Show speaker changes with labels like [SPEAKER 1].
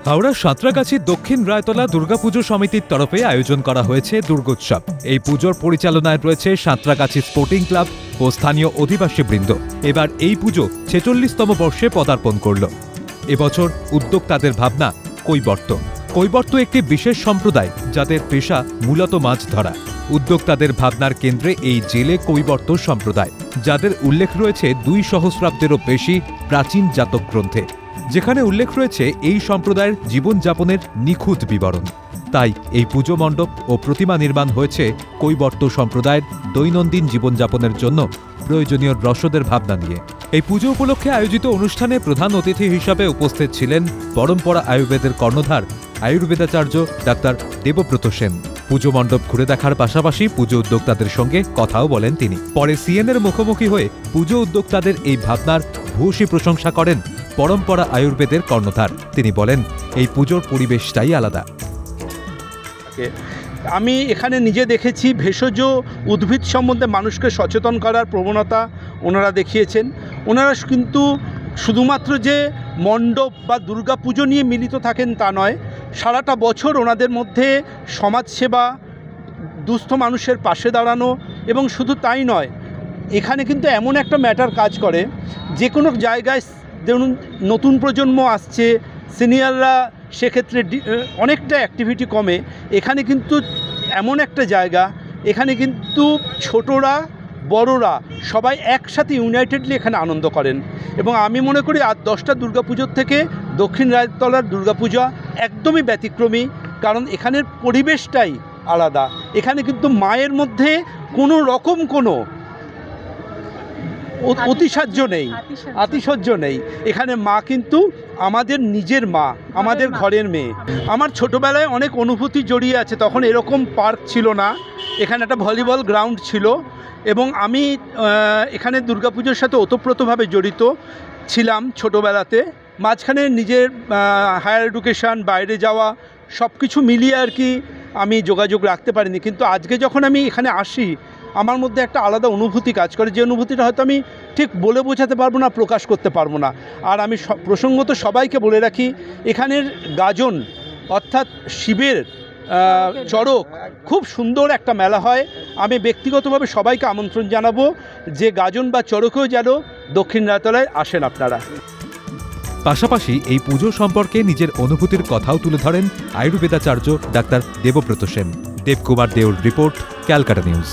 [SPEAKER 1] হাওড়া সাঁতরাগাছির দক্ষিণ রায়তলা দুর্গাপুজো সমিতির তরফে আয়োজন করা হয়েছে দুর্গোৎসব। এই পুজোর পরিচালনায় রয়েছে সাঁতরাগাছি স্পোর্টিং ক্লাব ও স্থানীয় অধিবাসী বৃন্দ। এবার এই পুজো ৪৬তম বর্ষে পদার্পণ করল। এবছর উদ্যোক্তাদের ভাবনা কৈবর্ত। কৈবর্ত একটি বিশেষ সম্প্রদায় যাদের পেশা মূলত মাছ ধরা। উদ্যোক্তাদের ভাবনার কেন্দ্রে এই জেলে কৈবর্ত সম্প্রদায়, যাদের উল্লেখ রয়েছে ২ সহস্রাব্দেরও বেশি প্রাচীন জাতক গ্রন্থে, যেখানে উল্লেখ রয়েছে এই সম্প্রদায়ের জীবনযাপনের নিখুঁত বিবরণ। তাই এই পুজো মণ্ডপ ও প্রতিমা নির্মাণ হয়েছে কৈবর্ত সম্প্রদায়ের দৈনন্দিন জীবনযাপনের জন্য প্রয়োজনীয় রসদের ভাবনা নিয়ে। এই পুজো উপলক্ষে আয়োজিত অনুষ্ঠানে প্রধান অতিথি হিসাবে উপস্থিত ছিলেন পরম্পরা আয়ুর্বেদের কর্ণধার আয়ুর্বেদাচার্য ডাক্তার দেবব্রত সেন। পুজো মণ্ডপ ঘুরে দেখার পাশাপাশি পুজো উদ্যোক্তাদের সঙ্গে কথাও বলেন তিনি। পরে সিএনএর মুখোমুখি হয়ে পুজো উদ্যোক্তাদের এই ভাবনার ভূয়সী প্রশংসা করেন পরম্পরা আয়ুর্বেদের কর্ণধার। তিনি বলেন, এই পুজোর পরিবেশটাই আলাদা।
[SPEAKER 2] আমি এখানে নিজে দেখেছি ভেষজ উদ্ভিদ সম্বন্ধে মানুষকে সচেতন করার প্রবণতা ওনারা দেখিয়েছেন। ওনারা কিন্তু শুধুমাত্র যে মণ্ডপ বা দুর্গা পুজো নিয়ে মিলিত থাকেন তা নয়, সারাটা বছর ওনাদের মধ্যে সমাজসেবা, দুস্থ মানুষের পাশে দাঁড়ানো, এবং শুধু তাই নয়, এখানে কিন্তু এমন একটা ম্যাটার কাজ করে, যে কোনো জায়গায় ধরুন নতুন প্রজন্ম আসছে, সিনিয়ররা সেক্ষেত্রে অনেকটা অ্যাক্টিভিটি কমে। এখানে কিন্তু এমন একটা জায়গা, এখানে কিন্তু ছোটরা বড়রা সবাই একসাথে ইউনাইটেডলি এখানে আনন্দ করেন। এবং আমি মনে করি আর 10টা দুর্গাপুজোর থেকে দক্ষিণ রায়তলার দুর্গাপূজা একদমই ব্যতিক্রমী, কারণ এখানের পরিবেশটাই আলাদা। এখানে কিন্তু মায়ের মধ্যে কোনো রকম কোনো আতিশয্য নেই। এখানে মা কিন্তু আমাদের নিজের মা, আমাদের ঘরের মেয়ে। আমার ছোটোবেলায় অনেক অনুভূতি জড়িয়ে আছে। তখন এরকম পার্ক ছিল না, এখানে একটা ভলিবল গ্রাউন্ড ছিল, এবং আমি এখানে দুর্গাপুজোর সাথে ওতপ্রোতভাবে জড়িত ছিলাম ছোটোবেলাতে। মাঝখানে নিজের হায়ার এডুকেশান, বাইরে যাওয়া, সব কিছু মিলিয়ে আর কি আমি যোগাযোগ রাখতে পারিনি। কিন্তু আজকে যখন আমি এখানে আসি, আমার মধ্যে একটা আলাদা অনুভূতি কাজ করে, যে অনুভূতিটা হয়তো আমি ঠিক বলে বোঝাতে পারবো না, প্রকাশ করতে পারবো না। আর আমি প্রসঙ্গত সবাইকে বলে রাখি, এখানের গাজন অর্থাৎ শিবের চড়ক খুব সুন্দর একটা মেলা হয়। আমি ব্যক্তিগতভাবে সবাইকে আমন্ত্রণ জানাবো যে গাজন বা চড়কেও যেন দক্ষিণ রায়তলায় আসেন আপনারা।
[SPEAKER 1] পাশাপাশি এই পুজো সম্পর্কে নিজের অনুভূতির কথাও তুলে ধরেন আয়ুর্বেদাচার্য ডাক্তার দেবব্রত সেন। দেবকুমার দেওর রিপোর্ট, ক্যালকাটা নিউজ।